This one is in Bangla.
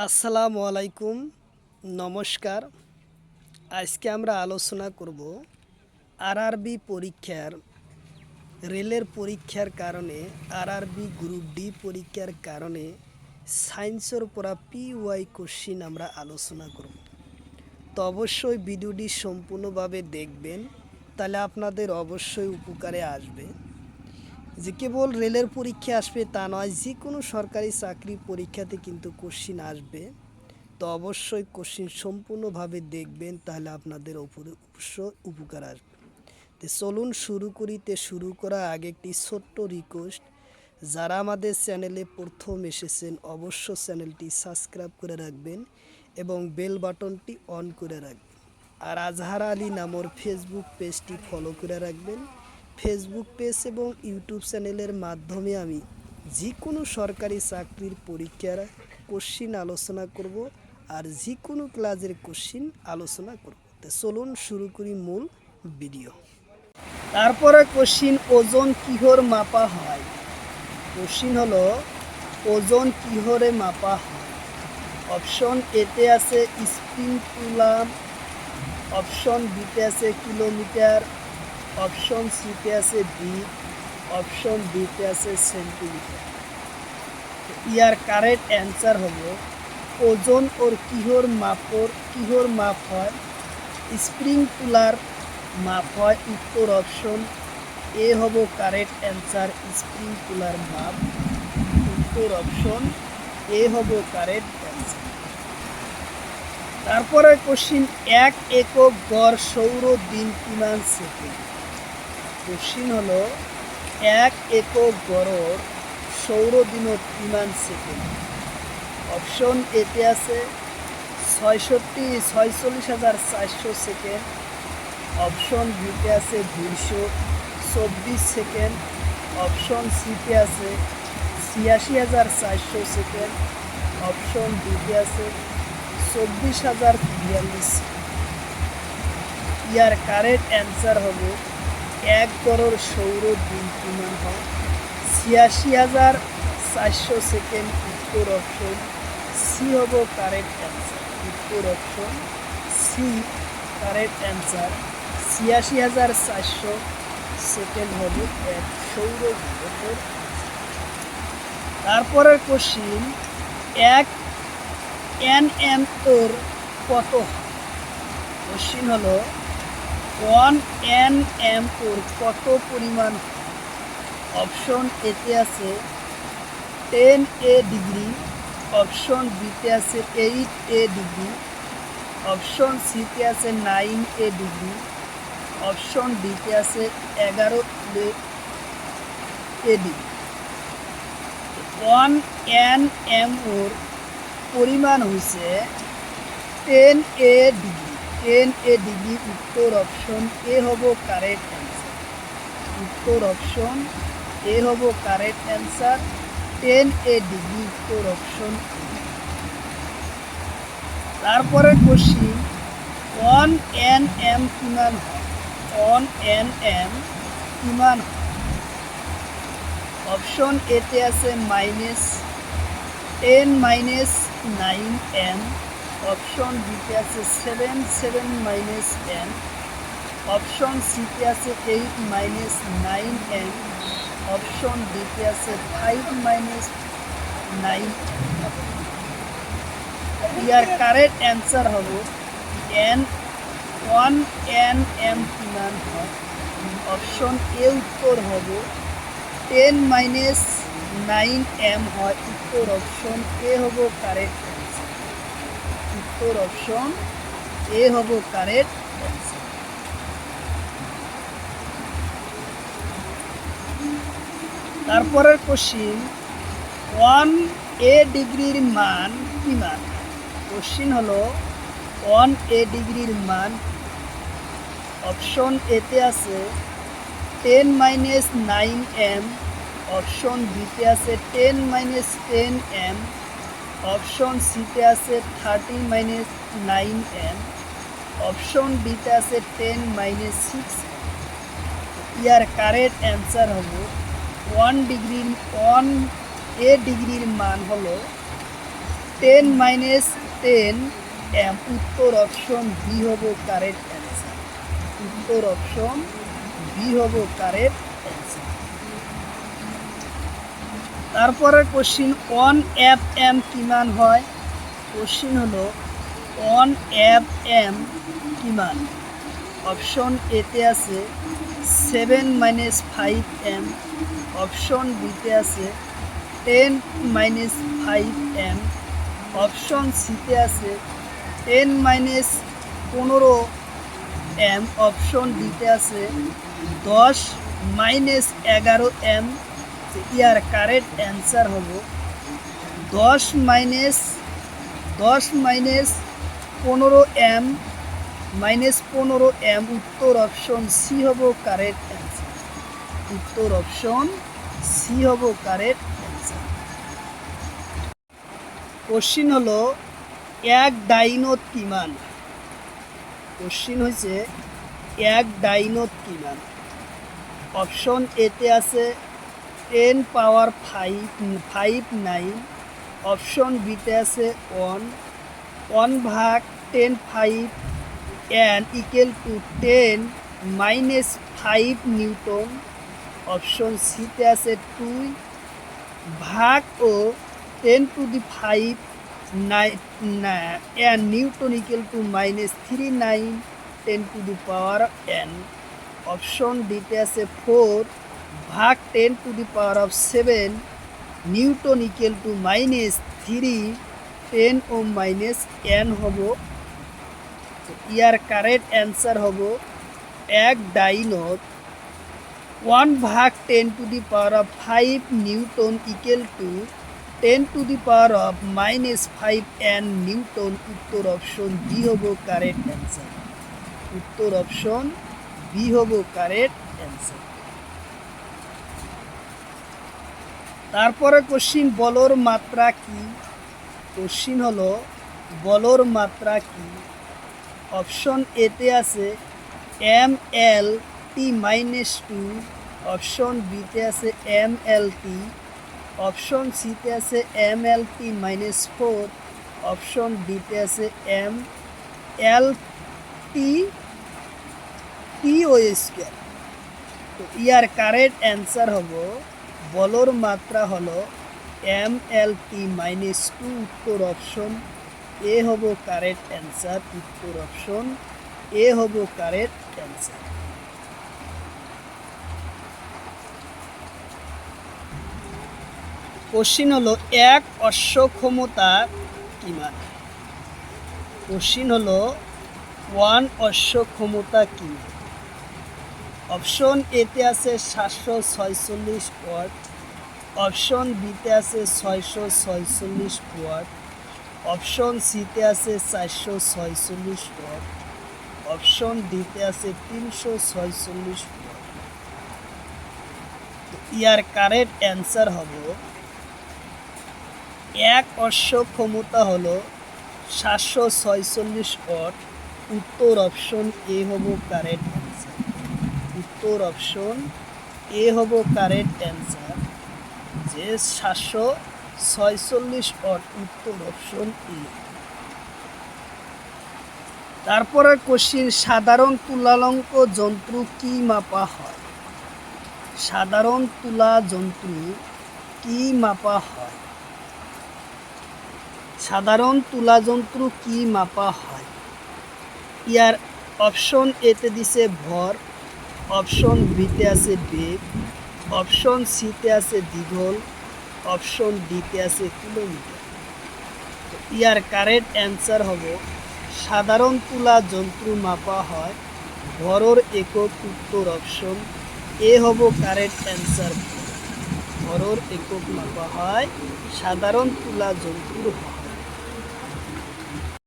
আসসালামু আলাইকুম, নমস্কার। আজকে আমরা আলোচনা করব আরআরবি পরীক্ষার রেলের পরীক্ষার কারণে আরআরবি গ্রুপ ডি পরীক্ষার কারণে সায়েন্সের পড়া পিওয়াই কোশ্চিন আমরা আলোচনা করব। তো অবশ্যই ভিডিওটি সম্পূর্ণভাবে দেখবেন, তাহলে আপনাদের অবশ্যই উপকারে আসবে। যে কেবল রেলের পরীক্ষা আসবে তা নয়, যে কোনো সরকারি চাকরি পরীক্ষাতে কিন্তু কোশ্চিন আসবে। তো অবশ্যই কোশ্চিন সম্পূর্ণভাবে দেখবেন, তাহলে আপনাদের উপরে অবশ্য উপকার আসবে। তো চলুন শুরু করিতে শুরু করার আগে একটি ছোট্ট রিকোয়েস্ট, যারা আমাদের চ্যানেলে প্রথম এসেছেন অবশ্য চ্যানেলটি সাবস্ক্রাইব করে রাখবেন এবং বেল বাটনটি অন করে রাখবেন। আর আজহার আলী নামর ফেসবুক পেজটি ফলো করে রাখবেন। ফেসবুক পেজ এবং ইউটিউব চ্যানেলের মাধ্যমে আমি যে কোনো সরকারি চাকরির পরীক্ষার কোশ্চিন আলোচনা করব, আর যে কোনো ক্লাসের কোশ্চিন আলোচনা করব। তো চলুন শুরু করি মূল ভিডিও। তারপরে কোশ্চিন, ওজন কিহর মাপা হয়? কোশ্চিন হলো ওজন কিহরে মাপা হয়। অপশন এতে আছে স্প্রিং কুলাম, অপশন বিতে আছে কিলোমিটার, অপশন সিতে আছে বিট, অপশন ডিতে আছে সেন্টিমিটার। ইয়ার কারেক্ট অ্যান্সার হবে ওজন ওর কিহর মাপ হয়? স্প্রিং কুলার মাপ হয়। উত্তর অপশন এ হব কারেক্ট অ্যান্সার, স্প্রিং কুলার মাপ। উত্তর অপশন এ হব কারেক্ট অ্যান্সার। তারপরে কোশ্চিন, এক একক গড় সৌর দিন কিমান সেকেন্ড? কোশ্চিন হলো এক একক গড় সৌর দিন কিমান সেকেন্ড? অপশন এতে আছে 46,400 সেকেন্ড, অপশন বিতে আছে 224 সেকেন্ড, অপশন সিতে আছে 86,400 সেকেন্ড, অপশন ডিতে আছে 24,042 সেকেন্ড। ইয়ার কারেক্ট অ্যান্সার হবে এক গড়ের সৌর দিন কিমান হয়? 86,400 সেকেন্ড। উত্তর অপশন সি হব কারেক্ট অ্যান্সার। উত্তর option C correct answer. 86,400 second হবে এক সৌর জগতের। তারপরের কোশ্চিন, এক এনএম তোর কত হয়? কোশ্চিন হলো 1 nm ওর কত পরিমাণ? অপশন এতে আছে 10 ডিগ্রি, অপশন বিতে আছে 8 ডিগ্রি, অপশন সিতে আছে 9 ডিগ্রি, অপশন ডিতে আছে 11 ডিগ্রি। 1 nm ওর পরিমাণ হয়েছে 10 ডিগ্রি। 10 ডিগ্রি। উত্তর অপশন এ হব কারেক্ট অ্যান্সার। উত্তর অপশন এ হব কারেক্ট অ্যান্সার, 10 ডিগ্রি। উত্তর অপশন। তারপরে কোশ্চিন, 1 nm কিমান হয়? 1 nm কিমান হয়? অপশন এতে আছে -10 -9 m, অপশন বিতে আছে 7 m, অপশন সিতে আছে 8 -9 m, অপশন ডিতে আছে 5 -9 m। ইয়ার কারেক্ট অ্যান্সার হবে 1 nm কিমান হয়? অপশন এ উত্তর হবে 10 -9 m হয়। উত্তর অপশন এ হব কারেক্ট অ্যান্সার। উত্তর অপশন এ হব কারেক্ট অ্যান্সার। তারপরের কোশ্চিন, 1 ডিগ্রির মান কিমান? কোশ্চিন হলো 1 ডিগ্রির মান। অপশন এতে আছে 10 -9 m, অপশন বিতে আছে 10 -10 m, অপশন সিতে আছে 30 -9 m, অপশন ডিতে আছে 10 -6 m। ইয়ার কারেক্ট অ্যান্সার হবে 1 ডিগ্রির মান হলো 10 - 10 m উত্তর অপশন বি হব কারেক্ট অ্যান্সার। উত্তর অপশন বি হব কারেক্ট অ্যান্সার। তারপরে কোশ্চিন 1 FM কিমান হয়? কোশ্চিন হলো 1 FM কিমান? অপশন এতে আছে 7 - 5 m, অপশন বিতে আছে 10 - 5 m, অপশন সিতে আছে 10 - 15 m, অপশন ডিতে আছে 10 - 11 m। ইয়ার কারেক্ট অ্যান্সার হব 10 - 15 m -15 m। উত্তর অপশন সি হব কারেক্ট অ্যান্সার। উত্তর অপশন সি হব কারেক্ট অ্যান্সার। কোশ্চিন হলো 1 ডাইনোত কিমান? কোশ্চিন হয়েছে 1 ডাইনোত কিমান? অপশন এতে আছে 10 পাওয়ার 5 9, অপশন বিতে আছে 1 ভাগ 10 5 n = 10 - 5 নিউটন, অপশন সিতে আছে 2 ভাগ ও 10⁵ n নিউটন = -39 10⁻n, অপশন ডিতে আছে 4 ভাগ 10⁻7 নিউটন = -3 10 ও -n হব। ইয়ার কারেক্ট অ্যান্সার হব 1 ডাইনোত 1 ভাগ 10⁵ নিউটন = 10⁻⁻5n নিউটন। উত্তর অপশন বি হব কারেক্ট অ্যান্সার। উত্তর অপশন বি হব কারেক্ট অ্যান্সার। তারপরে কোশ্চিন বলর মাত্রা কি? কোশ্চিন হলো বলর মাত্রা কি? অপশন এতে আছে mlt - 2, অপশন বিতে আছে mlt, অপশন সিতে আছে mlt - 4, অপশন ডিতে আছে mlt t²। তো ইয়ার কারেক্ট অ্যান্সার হব বলর মাত্রা হলো mlt - 2। উত্তর অপশন এ হব কারেক্ট অ্যান্সার। উত্তর অপশন এ হব কারেক্ট অ্যান্সার। কোশ্চিন হলো 1 অশ্ব ক্ষমতা কিমান? কোশ্চিন হলো 1 অশ্ব ক্ষমতা কিমান? অপশন এতে আছে 746 ওয়াট, অপশন বিতে আছে 646 ওয়াট, অপশন সিতে আছে 446 ওয়াট, অপশন ডিতে আছে 346 ওয়াট। ইয়ার কারেক্ট অ্যান্সার হব 1 অশ্ব ক্ষমতা হলো 746 ওয়াট। উত্তর অপশন এ হব কারেক্ট অ্যান্সার। উত্তর অপশন এ হব কারেক্ট অ্যান্সার, যে 746 ওয়াট। উত্তর অপশন এ। তারপরে কোশ্চিন সাধারণ তুলালঙ্ক যন্ত্র কি মাপা হয়? সাধারণ তুলা যন্ত্র কি মাপা হয়? সাধারণ তুলা যন্ত্র কি মাপা হয়? ইয়ার অপশন এতে দিছে ভর, অপশন বিতে আছে বেগ, অপশন সিতে আছে দীঘল, অপশন ডিতে আছে কিলোমিটার। ইয়ার কারেক্ট অ্যান্সার হব সাধারণ তুলা যন্ত্র মাপা হয় ভরর একক। উত্তর অপশন এ হব কারেক্ট অ্যান্সার। ভরর একক মাপা হয় সাধারণ তুলা যন্ত্র হয়।